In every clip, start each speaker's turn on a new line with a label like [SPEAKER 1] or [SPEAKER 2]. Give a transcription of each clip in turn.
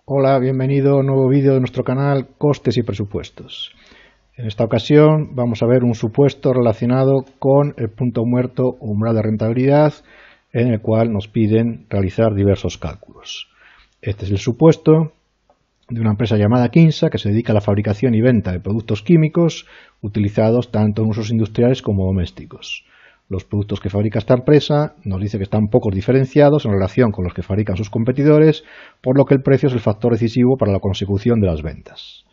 [SPEAKER 1] Hola, bienvenido a un nuevo vídeo de nuestro canal Costes y Presupuestos. En esta ocasión vamos a ver un supuesto relacionado con el punto muerto o umbral de rentabilidad, en el cual nos piden realizar diversos cálculos. Este es el supuesto de una empresa llamada Quinsa, que se dedica a la fabricación y venta de productos químicos utilizados tanto en usos industriales como domésticos. Los productos que fabrica esta empresa nos dice que están poco diferenciados en relación con los que fabrican sus competidores, por lo que el precio es el factor decisivo para la consecución de las ventas.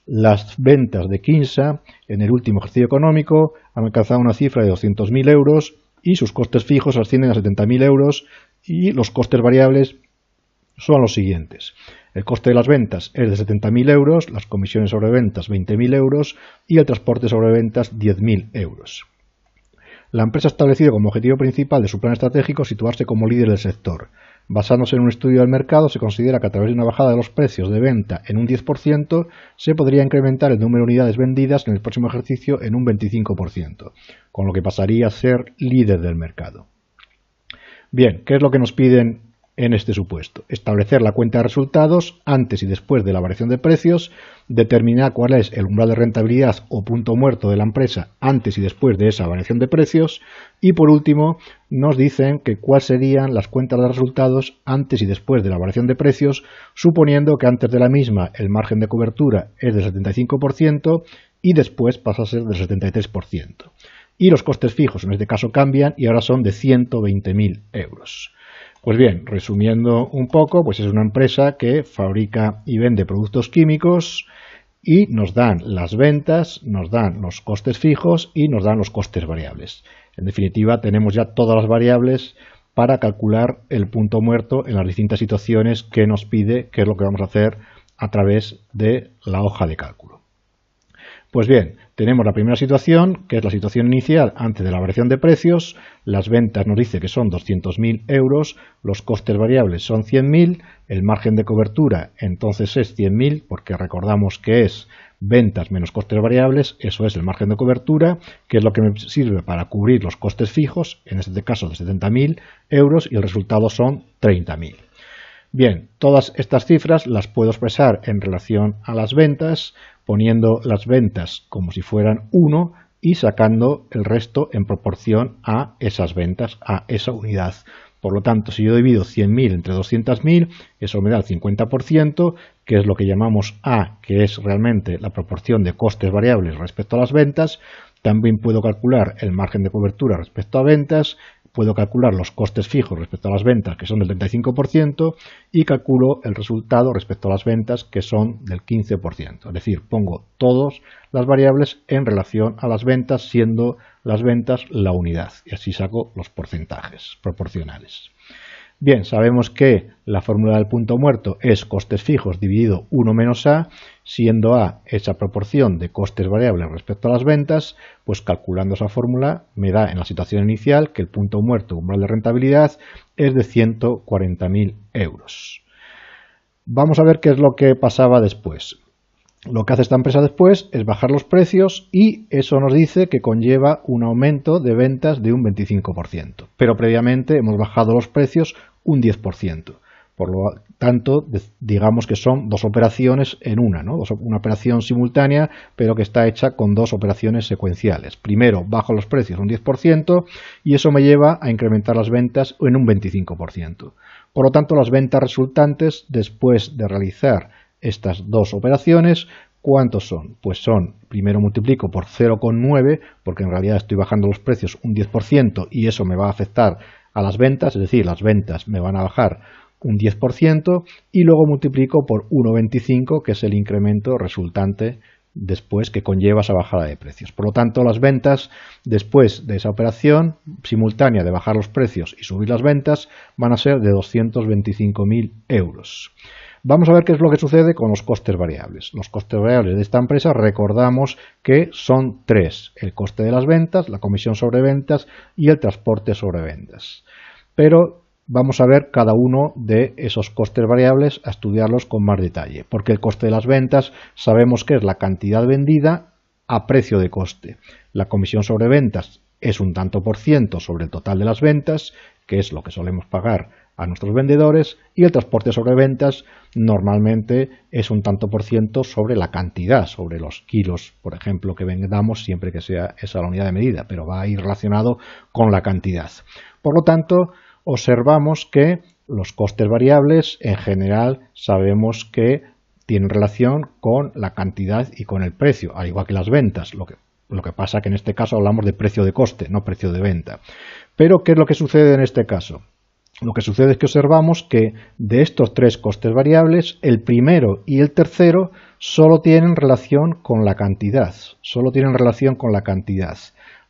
[SPEAKER 1] Las ventas de Quinsa en el último ejercicio económico han alcanzado una cifra de 200.000 euros y sus costes fijos ascienden a 70.000 euros y los costes variables son los siguientes. El coste de las ventas es de 70.000 euros, las comisiones sobre ventas 20.000 euros y el transporte sobre ventas 10.000 euros. La empresa ha establecido como objetivo principal de su plan estratégico situarse como líder del sector. Basándose en un estudio del mercado, se considera que a través de una bajada de los precios de venta en un 10%, se podría incrementar el número de unidades vendidas en el próximo ejercicio en un 25%, con lo que pasaría a ser líder del mercado. Bien, ¿qué es lo que nos piden en este supuesto? Establecer la cuenta de resultados antes y después de la variación de precios, determinar cuál es el umbral de rentabilidad o punto muerto de la empresa antes y después de esa variación de precios y por último nos dicen que cuáles serían las cuentas de resultados antes y después de la variación de precios, suponiendo que antes de la misma el margen de cobertura es del 75% y después pasa a ser del 73%. Y los costes fijos en este caso cambian y ahora son de 120.000 euros. Pues bien, resumiendo un poco, pues es una empresa que fabrica y vende productos químicos y nos dan las ventas, nos dan los costes fijos y nos dan los costes variables. En definitiva, tenemos ya todas las variables para calcular el punto muerto en las distintas situaciones que nos pide, que es lo que vamos a hacer a través de la hoja de cálculo. Pues bien, tenemos la primera situación, que es la situación inicial antes de la variación de precios. Las ventas nos dice que son 200.000 euros, los costes variables son 100.000, el margen de cobertura entonces es 100.000, porque recordamos que es ventas menos costes variables, eso es el margen de cobertura, que es lo que me sirve para cubrir los costes fijos, en este caso de 70.000 euros, y el resultado son 30.000. Bien, todas estas cifras las puedo expresar en relación a las ventas, poniendo las ventas como si fueran 1 y sacando el resto en proporción a esas ventas, a esa unidad. Por lo tanto, si yo divido 100.000 entre 200.000, eso me da el 50%, que es lo que llamamos A, que es realmente la proporción de costes variables respecto a las ventas. También puedo calcular el margen de cobertura respecto a ventas, puedo calcular los costes fijos respecto a las ventas, que son del 35%, y calculo el resultado respecto a las ventas, que son del 15%. Es decir, pongo todas las variables en relación a las ventas, siendo las ventas la unidad, y así saco los porcentajes proporcionales. Bien, sabemos que la fórmula del punto muerto es costes fijos dividido 1 menos A, siendo A esa proporción de costes variables respecto a las ventas, pues calculando esa fórmula me da en la situación inicial que el punto muerto umbral de rentabilidad es de 140.000 euros. Vamos a ver qué es lo que pasaba después. Lo que hace esta empresa después es bajar los precios y eso nos dice que conlleva un aumento de ventas de un 25%. Pero previamente hemos bajado los precios un 10%. Por lo tanto, digamos que son dos operaciones en una, ¿no? Una operación simultánea, pero que está hecha con dos operaciones secuenciales. Primero bajo los precios un 10% y eso me lleva a incrementar las ventas en un 25%. Por lo tanto, las ventas resultantes después de realizar estas dos operaciones, ¿cuántos son? Pues son, primero multiplico por 0,9, porque en realidad estoy bajando los precios un 10% y eso me va a afectar a las ventas, es decir, las ventas me van a bajar un 10%, y luego multiplico por 1,25, que es el incremento resultante después que conlleva esa bajada de precios. Por lo tanto, las ventas después de esa operación simultánea de bajar los precios y subir las ventas van a ser de 225.000 euros. Vamos a ver qué es lo que sucede con los costes variables. Los costes variables de esta empresa recordamos que son tres: el coste de las ventas, la comisión sobre ventas y el transporte sobre ventas. Pero vamos a ver cada uno de esos costes variables, a estudiarlos con más detalle, porque el coste de las ventas sabemos que es la cantidad vendida a precio de coste. La comisión sobre ventas es un tanto por ciento sobre el total de las ventas, que es lo que solemos pagar a nuestros vendedores, y el transporte sobre ventas normalmente es un tanto por ciento sobre la cantidad, sobre los kilos, por ejemplo, que vendamos, siempre que sea esa la unidad de medida, pero va a ir relacionado con la cantidad. Por lo tanto, observamos que los costes variables en general sabemos que tienen relación con la cantidad y con el precio, al igual que las ventas. Lo que pasa que en este caso hablamos de precio de coste, no precio de venta. Pero, ¿qué es lo que sucede en este caso? Lo que sucede es que observamos que de estos tres costes variables, el primero y el tercero solo tienen relación con la cantidad. Solo tienen relación con la cantidad.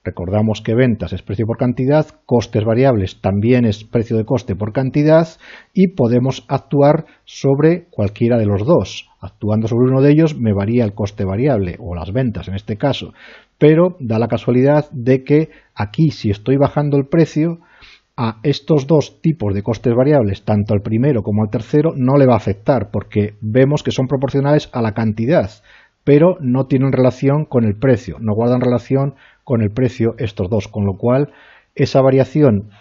[SPEAKER 1] Recordamos que ventas es precio por cantidad, costes variables también es precio de coste por cantidad, y podemos actuar sobre cualquiera de los dos. Actuando sobre uno de ellos me varía el coste variable, o las ventas en este caso, pero da la casualidad de que aquí, si estoy bajando el precio, a estos dos tipos de costes variables, tanto al primero como al tercero, no le va a afectar, porque vemos que son proporcionales a la cantidad, pero no tienen relación con el precio, no guardan relación con el precio estos dos, con lo cual esa variación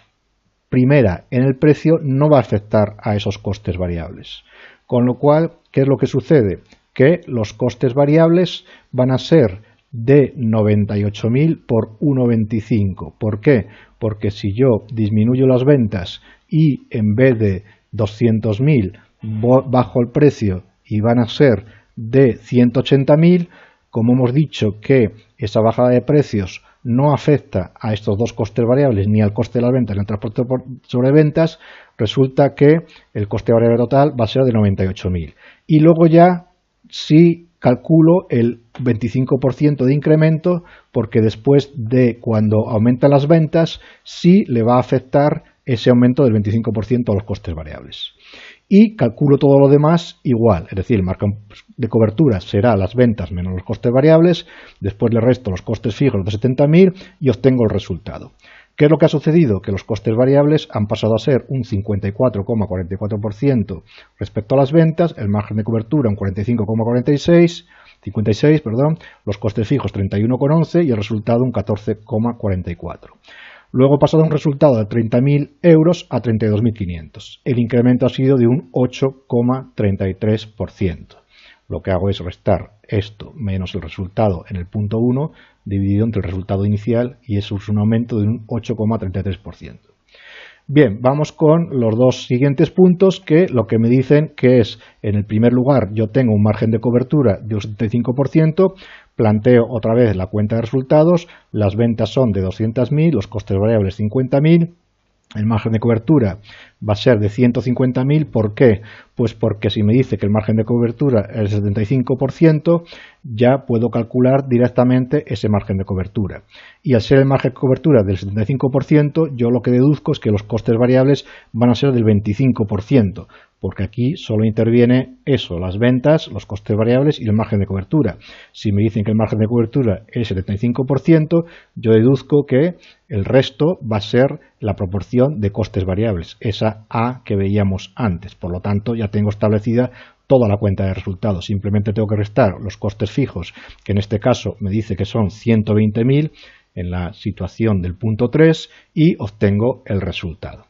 [SPEAKER 1] primera en el precio no va a afectar a esos costes variables. Con lo cual, ¿qué es lo que sucede? Que los costes variables van a ser de 98.000 por 1,25. ¿Por qué? Porque si yo disminuyo las ventas y en vez de 200.000 bajo el precio y van a ser de 180.000, como hemos dicho que esa bajada de precios no afecta a estos dos costes variables ni al coste de las ventas ni al transporte sobre ventas, resulta que el coste variable total va a ser de 98.000. Y luego ya sí calculo el 25% de incremento, porque después de cuando aumentan las ventas sí le va a afectar ese aumento del 25% a los costes variables. Y calculo todo lo demás igual, es decir, el margen de cobertura será las ventas menos los costes variables, después le resto los costes fijos de 70.000 y obtengo el resultado. ¿Qué es lo que ha sucedido? Que los costes variables han pasado a ser un 54,44% respecto a las ventas, el margen de cobertura un 56, los costes fijos 31,11 y el resultado un 14,44. Luego he pasado un resultado de 30.000 euros a 32.500. El incremento ha sido de un 8,33%. Lo que hago es restar esto menos el resultado en el punto 1 dividido entre el resultado inicial, y eso es un aumento de un 8,33%. Bien, vamos con los dos siguientes puntos, que lo que me dicen que es, en el primer lugar, yo tengo un margen de cobertura de un 75%, planteo otra vez la cuenta de resultados, las ventas son de 200.000, los costes variables 50.000, el margen de cobertura va a ser de 150.000, ¿por qué? Pues porque si me dice que el margen de cobertura es el 75%, ya puedo calcular directamente ese margen de cobertura. Y al ser el margen de cobertura del 75%, yo lo que deduzco es que los costes variables van a ser del 25%, porque aquí solo interviene eso, las ventas, los costes variables y el margen de cobertura. Si me dicen que el margen de cobertura es el 75%, yo deduzco que el resto va a ser la proporción de costes variables, esa A que veíamos antes. Por lo tanto, ya tengo establecida toda la cuenta de resultados. Simplemente tengo que restar los costes fijos, que en este caso me dice que son 120.000 en la situación del punto 3, y obtengo el resultado.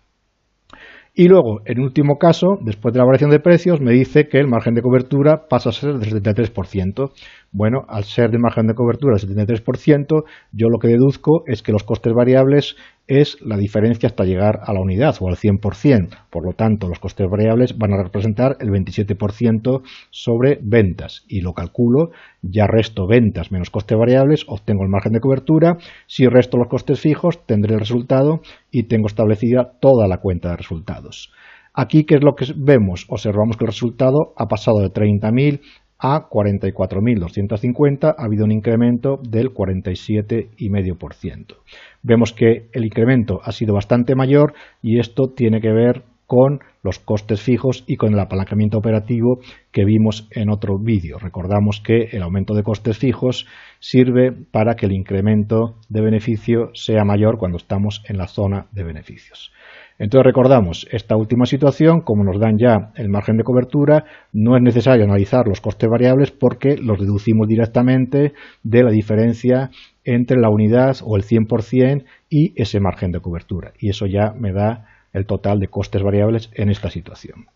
[SPEAKER 1] Y luego, en último caso, después de la variación de precios, me dice que el margen de cobertura pasa a ser del 73%. Bueno, al ser de margen de cobertura del 73%, yo lo que deduzco es que los costes variables es la diferencia hasta llegar a la unidad o al 100%. Por lo tanto, los costes variables van a representar el 27% sobre ventas. Y lo calculo, ya resto ventas menos costes variables, obtengo el margen de cobertura. Si resto los costes fijos, tendré el resultado y tengo establecida toda la cuenta de resultados. Aquí, ¿qué es lo que vemos? Observamos que el resultado ha pasado de 30.000 a 44.250, ha habido un incremento del 47,5%. Vemos que el incremento ha sido bastante mayor, y esto tiene que ver con los costes fijos y con el apalancamiento operativo que vimos en otro vídeo. Recordamos que el aumento de costes fijos sirve para que el incremento de beneficio sea mayor cuando estamos en la zona de beneficios. Entonces recordamos esta última situación, como nos dan ya el margen de cobertura, no es necesario analizar los costes variables porque los deducimos directamente de la diferencia entre la unidad o el 100% y ese margen de cobertura. Y eso ya me da el total de costes variables en esta situación.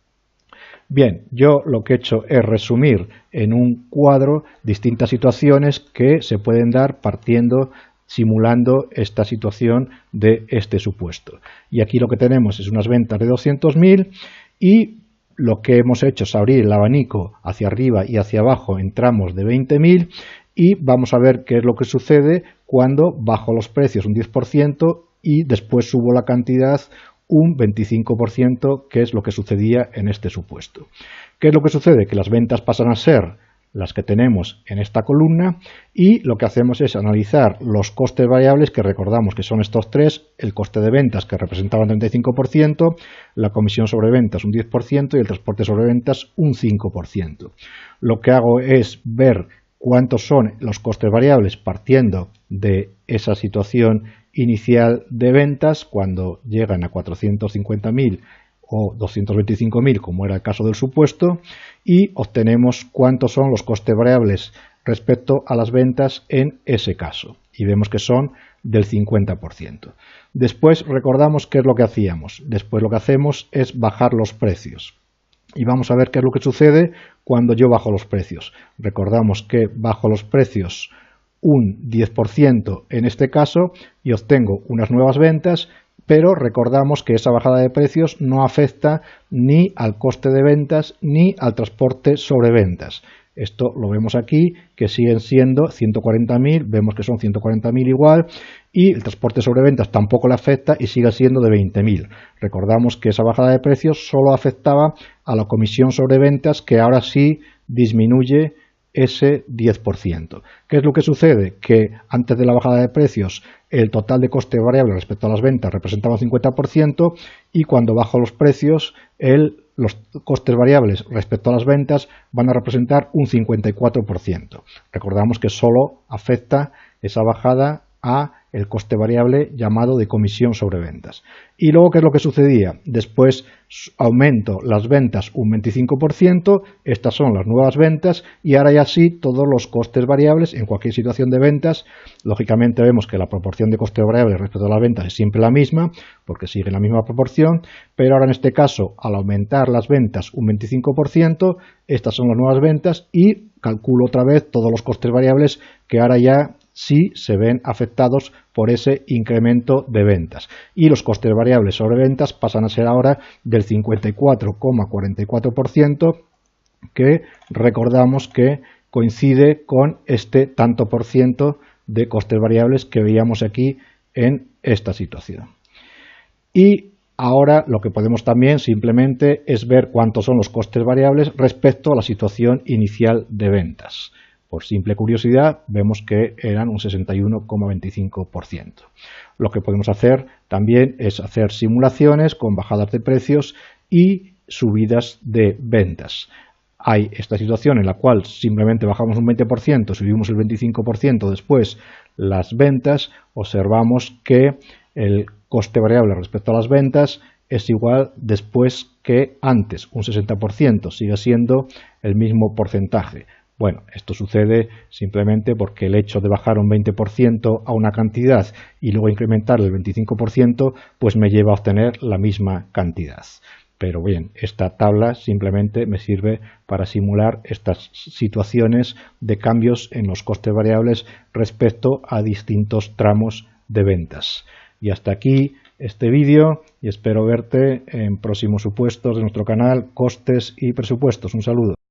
[SPEAKER 1] Bien, yo lo que he hecho es resumir en un cuadro distintas situaciones que se pueden dar simulando esta situación de este supuesto. Y aquí lo que tenemos es unas ventas de 200.000 y lo que hemos hecho es abrir el abanico hacia arriba y hacia abajo en tramos de 20.000 y vamos a ver qué es lo que sucede cuando bajo los precios un 10% y después subo la cantidad un 25%, que es lo que sucedía en este supuesto. ¿Qué es lo que sucede? Que las ventas pasan a ser las que tenemos en esta columna y lo que hacemos es analizar los costes variables, que recordamos que son estos tres: el coste de ventas, que representaba un 35%, la comisión sobre ventas un 10% y el transporte sobre ventas un 5%. Lo que hago es ver cuántos son los costes variables partiendo de esa situación inicial de ventas cuando llegan a 450.000 o 225.000, como era el caso del supuesto, y obtenemos cuántos son los costes variables respecto a las ventas en ese caso, y vemos que son del 50%. Después recordamos qué es lo que hacíamos. Después lo que hacemos es bajar los precios. Y vamos a ver qué es lo que sucede cuando yo bajo los precios. Recordamos que bajo los precios un 10% en este caso y obtengo unas nuevas ventas, pero recordamos que esa bajada de precios no afecta ni al coste de ventas ni al transporte sobre ventas. Esto lo vemos aquí, que siguen siendo 140.000, vemos que son 140.000 igual, y el transporte sobre ventas tampoco le afecta y sigue siendo de 20.000. Recordamos que esa bajada de precios solo afectaba a la comisión sobre ventas, que ahora sí disminuye ese 10%. ¿Qué es lo que sucede? Que antes de la bajada de precios el total de coste variable respecto a las ventas representaba un 50% y cuando bajo los precios los costes variables respecto a las ventas van a representar un 54%. Recordamos que solo afecta esa bajada a el coste variable llamado de comisión sobre ventas. Y luego, ¿qué es lo que sucedía? Después aumento las ventas un 25%, estas son las nuevas ventas, y ahora ya sí todos los costes variables en cualquier situación de ventas. Lógicamente vemos que la proporción de coste variable respecto a las ventas es siempre la misma, porque sigue en la misma proporción, pero ahora en este caso, al aumentar las ventas un 25%, estas son las nuevas ventas y calculo otra vez todos los costes variables que ahora ya sí se ven afectados por ese incremento de ventas. Y los costes variables sobre ventas pasan a ser ahora del 54,44%, que recordamos que coincide con este tanto por ciento de costes variables que veíamos aquí en esta situación. Y ahora lo que podemos también simplemente es ver cuántos son los costes variables respecto a la situación inicial de ventas. Por simple curiosidad, vemos que eran un 61,25%. Lo que podemos hacer también es hacer simulaciones con bajadas de precios y subidas de ventas. Hay esta situación en la cual simplemente bajamos un 20%, subimos el 25% después las ventas, observamos que el coste variable respecto a las ventas es igual después que antes, un 60%, sigue siendo el mismo porcentaje. Bueno, esto sucede simplemente porque el hecho de bajar un 20% a una cantidad y luego incrementar el 25%, pues me lleva a obtener la misma cantidad. Pero bien, esta tabla simplemente me sirve para simular estas situaciones de cambios en los costes variables respecto a distintos tramos de ventas. Y hasta aquí este vídeo y espero verte en próximos supuestos de nuestro canal Costes y Presupuestos. Un saludo.